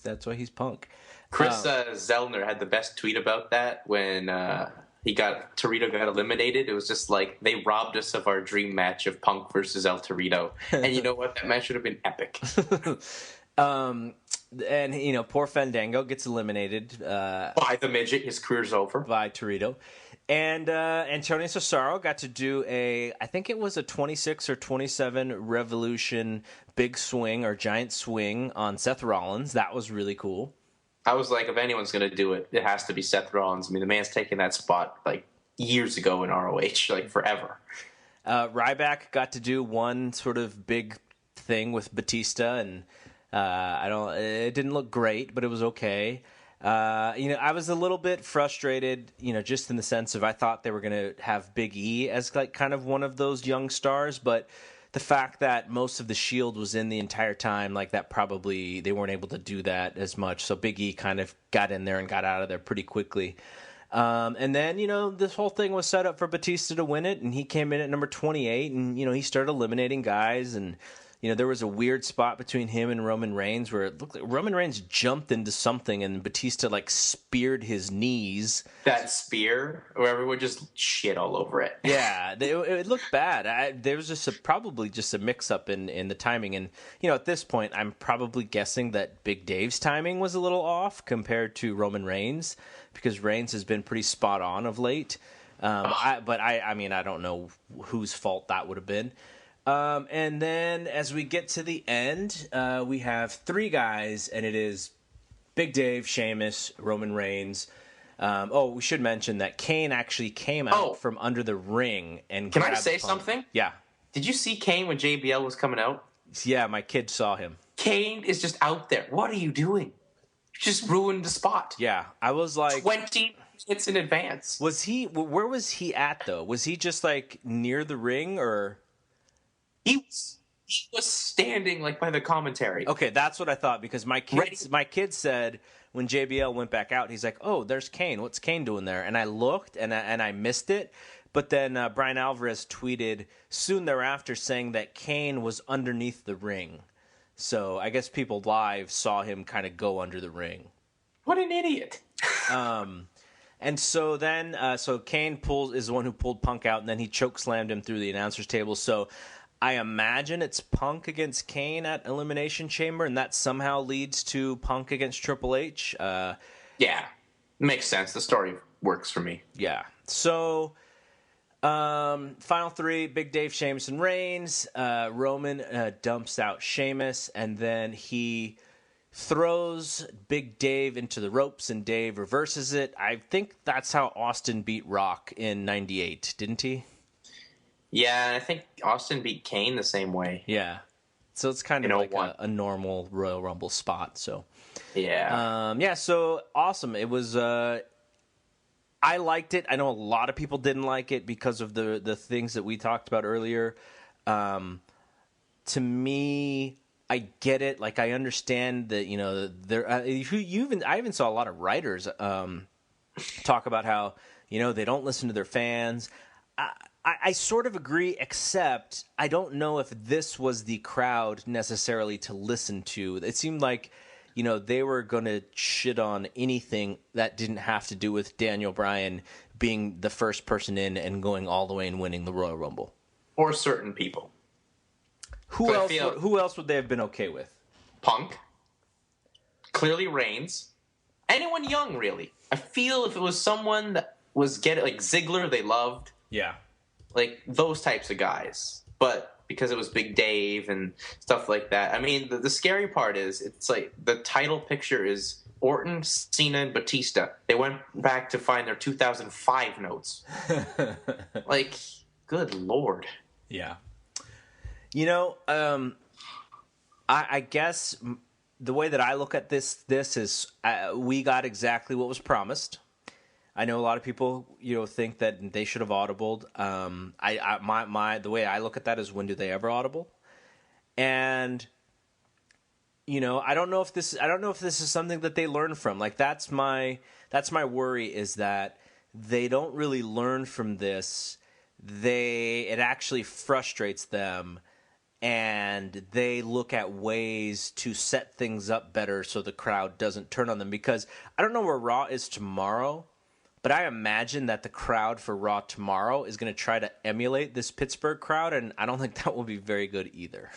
Punk. Chris Zellner had the best tweet about that when Torito got eliminated. It was just like, they robbed us of our dream match of Punk versus El Torito. And you know what? That match would have been epic. And poor Fandango gets eliminated by the midget. His career's over by Torito, and Antonio Cesaro got to do I think it was a 26 or 27 Revolution big swing or giant swing on Seth Rollins. That was really cool. I was like, if anyone's going to do it, it has to be Seth Rollins. I mean, the man's taken that spot like years ago in ROH, like forever. Ryback got to do one sort of big thing with Batista, and it didn't look great, but it was okay. I was a little bit frustrated, just in the sense of I thought they were going to have Big E as like kind of one of those young stars, but the fact that most of the Shield was in the entire time, like that probably they weren't able to do that as much. So Big E kind of got in there and got out of there pretty quickly. And then, this whole thing was set up for Batista to win it, and he came in at number 28, and, he started eliminating guys, and there was a weird spot between him and Roman Reigns where it looked like Roman Reigns jumped into something and Batista like speared his knees. That spear, where everyone just shit all over it. Yeah, it looked bad. There was probably just a mix-up in the timing. And, at this point, I'm probably guessing that Big Dave's timing was a little off compared to Roman Reigns, because Reigns has been pretty spot on of late. I don't know whose fault that would have been. And then as we get to the end, we have 3 guys, and it is Big Dave, Sheamus, Roman Reigns. We should mention that Kane actually came out from under the ring and Can I grabbed say Punk. something? Yeah. Did you see Kane when JBL was coming out? Yeah, my kid saw him. Kane is just out there. What are you doing? just ruined the spot. Yeah, I was like 20 minutes in advance. Where was he at though? Was he just like near the ring or? He was standing like by the commentary. Okay, that's what I thought because my kid said when JBL went back out, he's like, "Oh, there's Kane. What's Kane doing there?" And I looked and I missed it. But then Brian Alvarez tweeted soon thereafter saying that Kane was underneath the ring. So I guess people live saw him kind of go under the ring. What an idiot! And so then, so Kane is the one who pulled Punk out, and then he chokeslammed him through the announcer's table. So I imagine it's Punk against Kane at Elimination Chamber, and that somehow leads to Punk against Triple H. Yeah, makes sense. The story works for me. Yeah. So, final three, Big Dave, Sheamus, and Reigns. Roman dumps out Sheamus, and then he throws Big Dave into the ropes, and Dave reverses it. I think that's how Austin beat Rock in '98, didn't he? Yeah, I think Austin beat Kane the same way. Yeah. So it's kind of like a normal Royal Rumble spot. So yeah. So awesome. It was I liked it. I know a lot of people didn't like it because of the things that we talked about earlier. To me, I get it. Like I understand that, there I even saw a lot of writers talk about how, they don't listen to their fans. I sort of agree, except I don't know if this was the crowd necessarily to listen to. It seemed like, they were going to shit on anything that didn't have to do with Daniel Bryan being the first person in and going all the way and winning the Royal Rumble. Or certain people. Who else would they have been okay with? Punk. Clearly Reigns. Anyone young, really. I feel if it was someone that was like Ziggler, they loved. Yeah. Like those types of guys. But because it was Big Dave and stuff like that. I mean, the scary part is it's like the title picture is Orton, Cena, and Batista. They went back to find their 2005 notes. Like, good Lord. Yeah. I guess the way that I look at this is we got exactly what was promised. I know a lot of people, think that they should have audibled. The way I look at that is when do they ever audible? And I don't know if this is something that they learn from. Like that's my worry is that they don't really learn from this. It actually frustrates them, and they look at ways to set things up better so the crowd doesn't turn on them. Because I don't know where Raw is tomorrow, but I imagine that the crowd for Raw tomorrow is going to try to emulate this Pittsburgh crowd, and I don't think that will be very good either.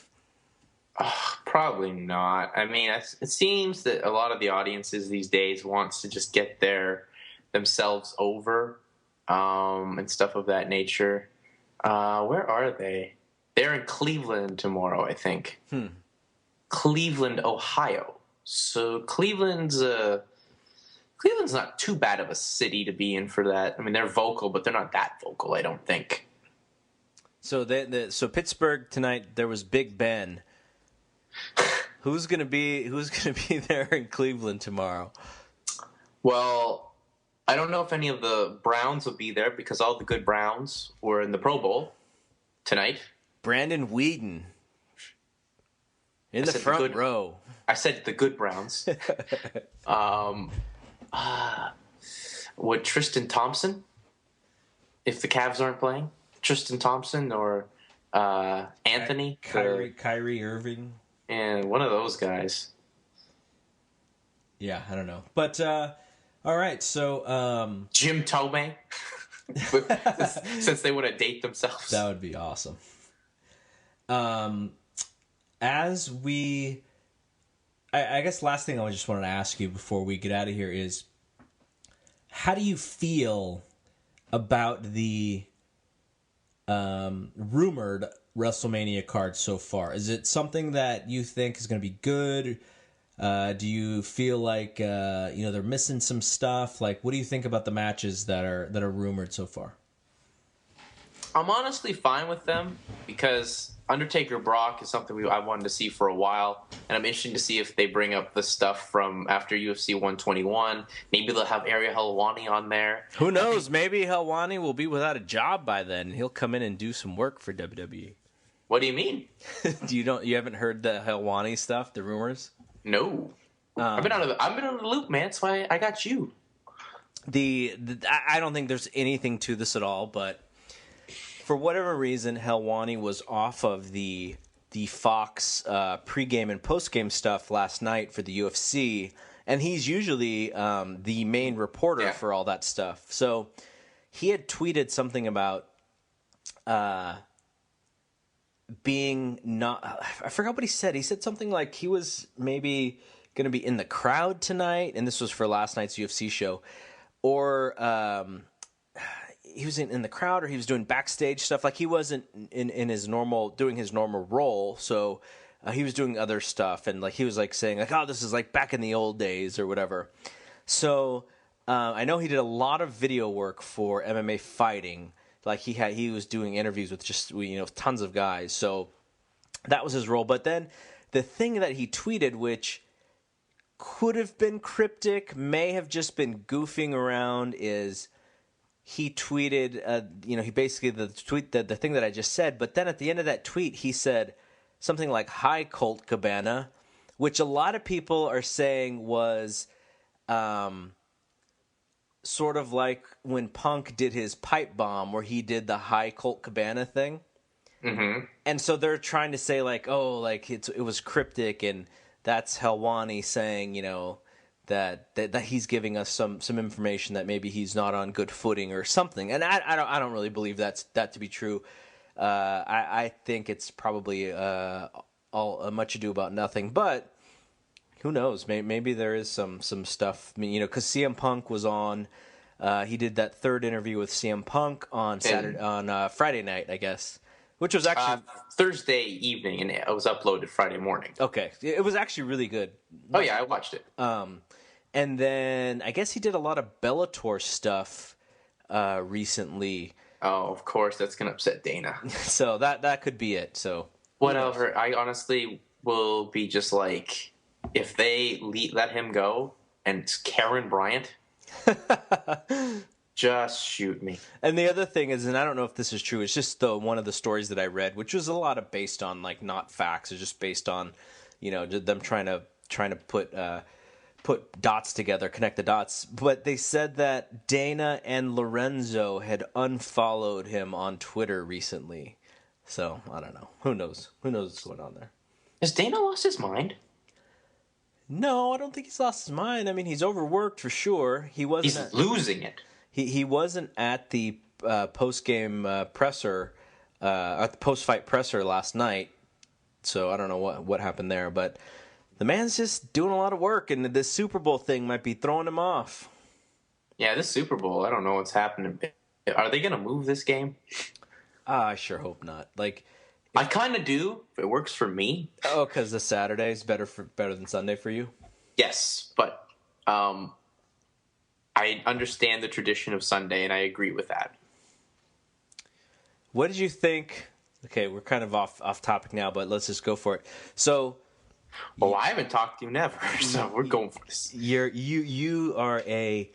Probably not. I mean, it seems that a lot of the audiences these days wants to just get themselves over and stuff of that nature. Where are they? They're in Cleveland tomorrow, I think. Cleveland, Ohio. So Cleveland's not too bad of a city to be in for that. I mean, they're vocal, but they're not that vocal, I don't think. So so Pittsburgh tonight, there was Big Ben. Who's gonna be there in Cleveland tomorrow? Well, I don't know if any of the Browns will be there because all the good Browns were in the Pro Bowl tonight. Brandon Weeden in the front row. I said the good Browns. Would Tristan Thompson, if the Cavs aren't playing, Tristan Thompson or Anthony, Kyrie Irving, and one of those guys. Yeah, I don't know, but all right. So Jim Tomei, since they want to date themselves, that would be awesome. I guess last thing I just wanted to ask you before we get out of here is, how do you feel about the rumored WrestleMania card so far? Is it something that you think is going to be good? Do you feel like they're missing some stuff? Like, what do you think about the matches that are rumored so far? I'm honestly fine with them because Undertaker Brock is something I wanted to see for a while, and I'm interested to see if they bring up the stuff from after UFC 121. Maybe they'll have Ariel Helwani on there. Who knows? Maybe Helwani will be without a job by then. He'll come in and do some work for WWE. What do you mean? You haven't heard the Helwani stuff, the rumors? No. I've been out of the loop, man. That's why I got you. I don't think there's anything to this at all, but for whatever reason, Helwani was off of the Fox pregame and postgame stuff last night for the UFC, and he's usually the main reporter for all that stuff. So he had tweeted something about being not. I forgot what he said. He said something like he was maybe going to be in the crowd tonight, and this was for last night's UFC show, or he was in the crowd, or he was doing backstage stuff. Like he wasn't in his doing his normal role. So he was doing other stuff, and like he was like saying like, "Oh, this is like back in the old days" or whatever. So I know he did a lot of video work for MMA fighting. Like he was doing interviews with just tons of guys. So that was his role. But then the thing that he tweeted, which could have been cryptic, may have just been goofing around, is he tweeted, he basically the thing that I just said, but then at the end of that tweet, he said something like, "Hi, Colt Cabana," which a lot of people are saying was sort of like when Punk did his pipe bomb, where he did the "Hi, Colt Cabana" thing. Mm-hmm. And so they're trying to say like, oh, like it was cryptic, and that's Helwani saying, that he's giving us some information that maybe he's not on good footing or something. And I don't really believe that to be true. I think it's probably all much ado about nothing. But who knows? Maybe there is some stuff. I mean, because CM Punk was on. He did that third interview with CM Punk on Friday night, I guess. Which was actually Thursday evening, and it was uploaded Friday morning. Okay, it was actually really good. Oh yeah, I watched it. And then I guess he did a lot of Bellator stuff recently. Oh, of course, that's gonna upset Dana. So that could be it. So whatever. I honestly will be just like, if they let him go and it's Karen Bryant. Just shoot me. And the other thing is, and I don't know if this is true, it's just one of the stories that I read, which was a lot of based on like not facts, it's just based on, them trying to put dots together, connect the dots. But they said that Dana and Lorenzo had unfollowed him on Twitter recently. So I don't know. Who knows? Who knows what's going on there? Has Dana lost his mind? No, I don't think he's lost his mind. I mean, he's overworked for sure. He's losing it. He wasn't at the post-game presser, at the post-fight presser last night, so I don't know what happened there. But the man's just doing a lot of work, and this Super Bowl thing might be throwing him off. Yeah, this Super Bowl, I don't know what's happening. Are they going to move this game? I sure hope not. I kind of do. If it works for me. Oh, because the Saturday is better than Sunday for you? Yes, but I understand the tradition of Sunday, and I agree with that. What did you think? Okay, we're kind of off topic now, but let's just go for it. So, I haven't talked to you never, so we're going for this. You are a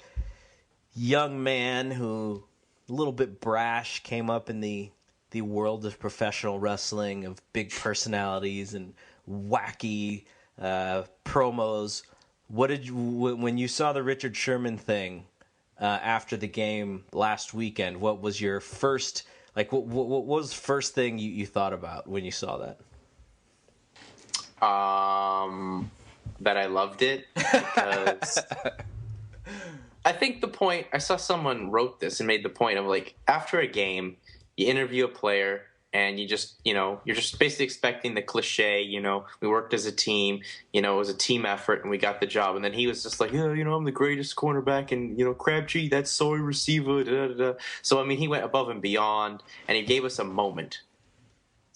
young man who, a little bit brash, came up in the world of professional wrestling, of big personalities and wacky promos. When you saw the Richard Sherman thing after the game last weekend, what was your first, what was the first thing you thought about when you saw that? That I loved it, because I think I saw someone wrote this and made the point of after a game, you interview a player, and you just, you're just basically expecting the cliche, we worked as a team, it was a team effort and we got the job. And then he was just like, yeah, I'm the greatest cornerback, and, Crabtree, that's sorry receiver, da, da, da. So, I mean, he went above and beyond, and he gave us a moment.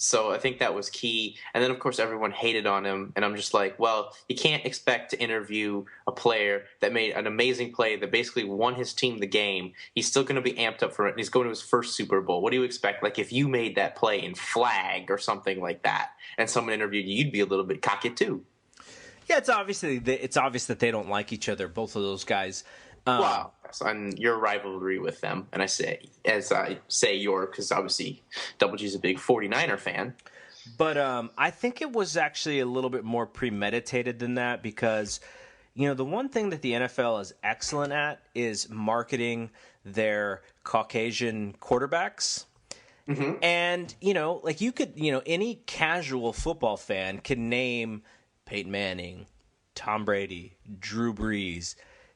So I think that was key. And then, of course, everyone hated on him. And I'm just like, well, you can't expect to interview a player that made an amazing play that basically won his team the game. He's still going to be amped up for it. And he's going to his first Super Bowl. What do you expect? Like, if you made that play in flag or something like that and someone interviewed you, you'd be a little bit cocky too. Yeah, it's obvious that they don't like each other, both of those guys. Wow. On your rivalry with them, and I say your, because obviously Double G's a big 49er fan. But I think it was actually a little bit more premeditated than that, because the one thing that the NFL is excellent at is marketing their Caucasian quarterbacks. Mm-hmm. And like you could, any casual football fan can name Peyton Manning, Tom Brady, Drew Brees.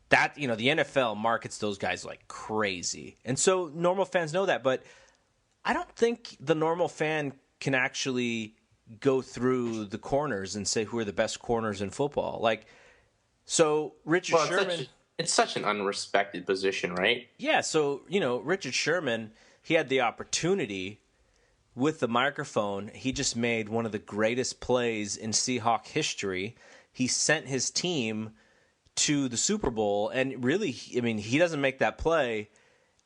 That, the NFL markets those guys like crazy. And so normal fans know that, but I don't think the normal fan can actually go through the corners and say who are the best corners in football. Like, so Richard Sherman... It's such an unrespected position, right? Yeah, so, Richard Sherman, he had the opportunity with the microphone. He just made one of the greatest plays in Seahawk history. He sent his team to the Super Bowl, and really, I mean, he doesn't make that play.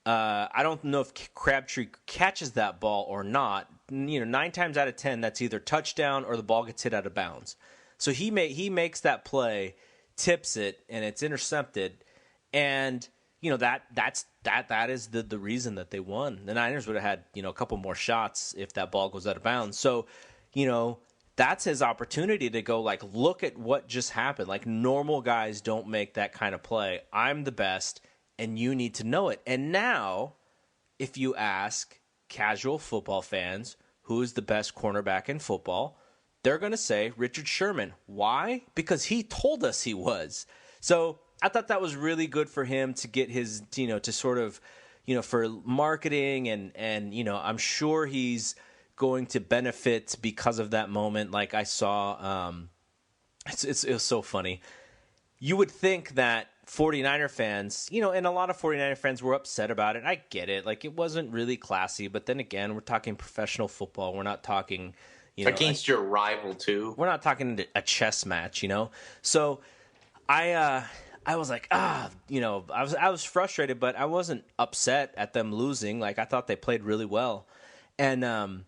I don't know if Crabtree catches that ball or not. 9 times out of 10, that's either touchdown or the ball gets hit out of bounds. So he makes that play, tips it, and it's intercepted, and that is the reason that they won. The Niners would have had a couple more shots if that ball goes out of bounds. So that's his opportunity to go, like, look at what just happened. Like, normal guys don't make that kind of play. I'm the best, and you need to know it. And now, if you ask casual football fans who is the best cornerback in football, they're going to say Richard Sherman. Why? Because he told us he was. So I thought that was really good for him to get his, to sort of, for marketing, and I'm sure he's going to benefit because of that moment. Like I saw, it was so funny. You would think that 49er fans, and a lot of 49er fans were upset about it. I get it. Like, it wasn't really classy, but then again, we're talking professional football. We're not talking, against your rival too. We're not talking a chess match, So I was like, I was frustrated, but I wasn't upset at them losing. Like, I thought they played really well. And,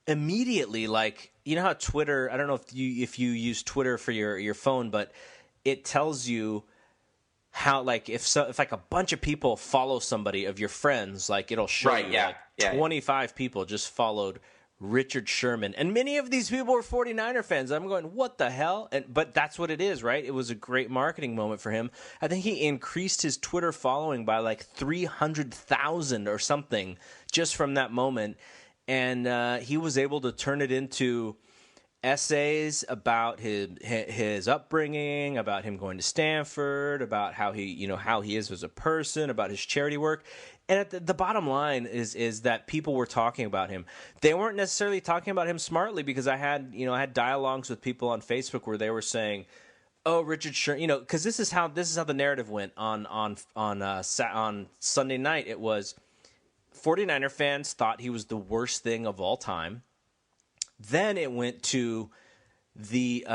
immediately, like, how Twitter, I don't know if you use Twitter for your phone, but it tells you how, like, if like a bunch of people follow somebody of your friends, like, it'll show you, yeah. 25 people just followed Richard Sherman, and many of these people were 49er fans. I'm going, what the hell? But that's what it is, right? It was a great marketing moment for him. I think he increased his Twitter following by like 300,000 or something just from that moment. And he was able to turn it into essays about his upbringing, about him going to Stanford, about how he is as a person, about his charity work. And at the bottom line is that people were talking about him. They weren't necessarily talking about him smartly, because I had dialogues with people on Facebook where they were saying, "Oh, Richard Sherman," because this is how the narrative went on Sunday night. It was 49er fans thought he was the worst thing of all time. Then it went to the,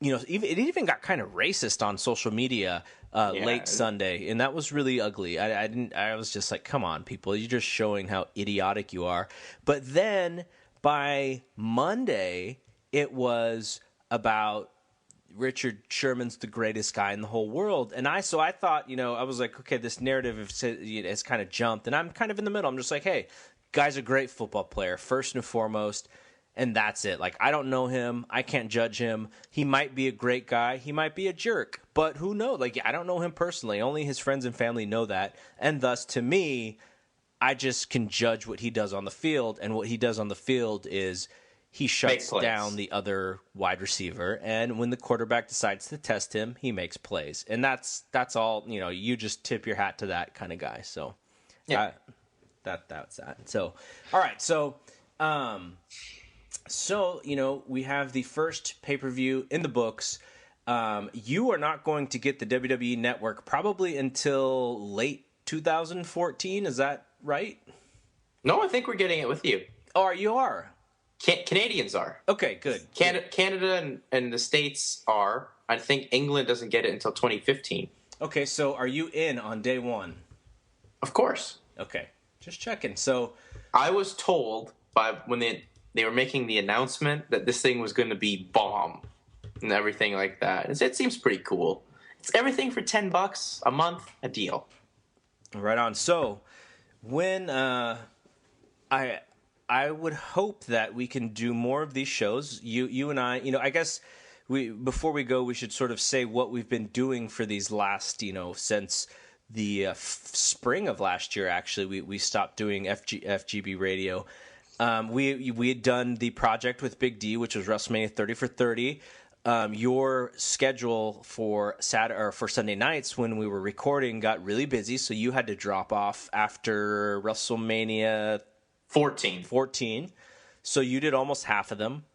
it even got kind of racist on social media late Sunday, and that was really ugly. I was just like, come on, people, you're just showing how idiotic you are. But then by Monday, it was about Richard Sherman's the greatest guy in the whole world. And I thought, I was like, okay, this narrative has kind of jumped, and I'm kind of in the middle. I'm just like, hey, guy's a great football player, first and foremost, and that's it. Like, I don't know him. I can't judge him. He might be a great guy. He might be a jerk, but who knows? Like, I don't know him personally. Only his friends and family know that. And thus, to me, I just can judge what he does on the field, and what he does on the field is he shuts down the other wide receiver, and when the quarterback decides to test him, he makes plays. And that's all, you just tip your hat to that kind of guy. So yeah, that's that. So, all right. So, we have the first pay-per-view in the books. You are not going to get the WWE Network probably until late 2014. Is that right? No, I think we're getting it with you. Oh, you are? Canadians are. Okay, good. Canada and the States are. I think England doesn't get it until 2015. Okay, so are you in on day one? Of course. Okay, just checking. So I was told when they were making the announcement that this thing was going to be bomb and everything like that. It seems pretty cool. It's everything for $10 a month, a deal. Right on. So when I would hope that we can do more of these shows. You and I, I guess before we go, we should sort of say what we've been doing for these last, since the spring of last year. Actually, we stopped doing FGB Radio. We had done the project with Big D, which was WrestleMania 30 for 30. Your schedule for Sunday nights when we were recording got really busy, so you had to drop off after WrestleMania 14. So you did almost half of them.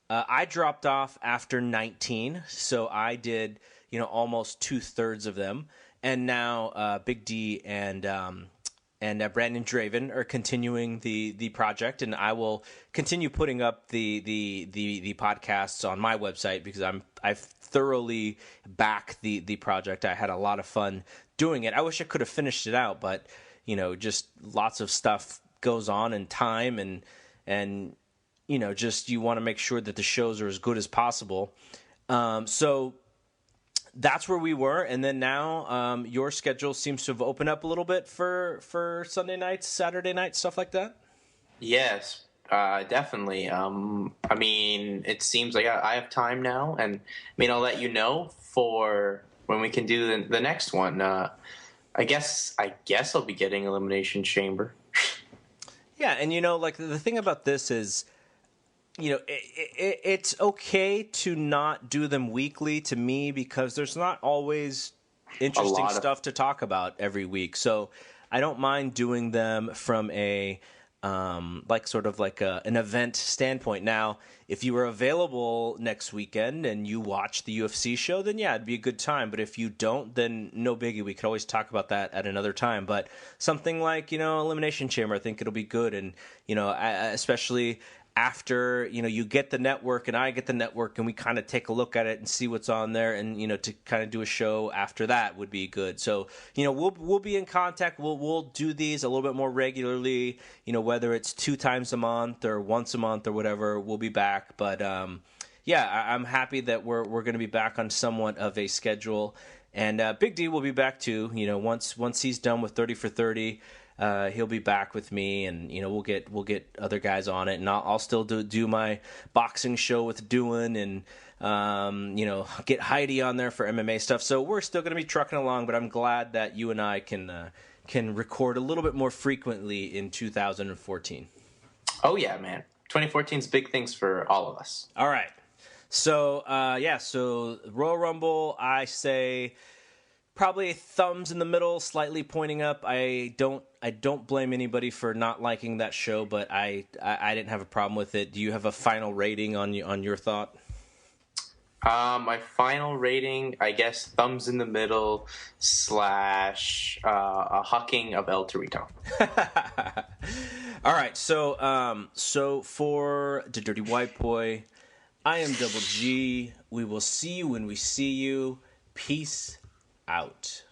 I dropped off after 19, so I did almost 2/3 of them. And now Big D and Brandon Draven are continuing the project, and I will continue putting up the podcasts on my website because I've thoroughly backed the project. I had a lot of fun doing it. I wish I could have finished it out, but just lots of stuff goes on and time and just you want to make sure that the shows are as good as possible. So that's where we were, and then now your schedule seems to have opened up a little bit for Sunday nights, Saturday nights, stuff like that. Yes, definitely. It seems like I have time now, and I'll let you know for when we can do the next one. I guess I'll be getting Elimination Chamber. Yeah, and the thing about this is, it's okay to not do them weekly to me because there's not always interesting stuff to talk about every week. So I don't mind doing them from an event standpoint. Now, if you were available next weekend and you watch the UFC show, then yeah, it'd be a good time. But if you don't, then no biggie. We could always talk about that at another time. But something like, Elimination Chamber, I think it'll be good. And, especially after, you get the network and I get the network and we kind of take a look at it and see what's on there and, to kind of do a show after that would be good. So, we'll be in contact. We'll do these a little bit more regularly, whether it's 2 times a month or once a month or whatever, we'll be back. But, I'm happy that we're going to be back on somewhat of a schedule. And Big D will be back too, once he's done with 30 for 30. He'll be back with me, and we'll get other guys on it, and I'll still do my boxing show with Doohan, and get Heidi on there for MMA stuff. So we're still going to be trucking along, but I'm glad that you and I can record a little bit more frequently in 2014. Oh yeah, man! 2014's big things for all of us. All right, so so Royal Rumble, I say. Probably thumbs in the middle, slightly pointing up. I don't blame anybody for not liking that show, but I didn't have a problem with it. Do you have a final rating on your thought? My final rating, I guess, thumbs in the middle / a hucking of El Torito. All right, so for the Dirty White Boy, I am Double G. We will see you when we see you. Peace out.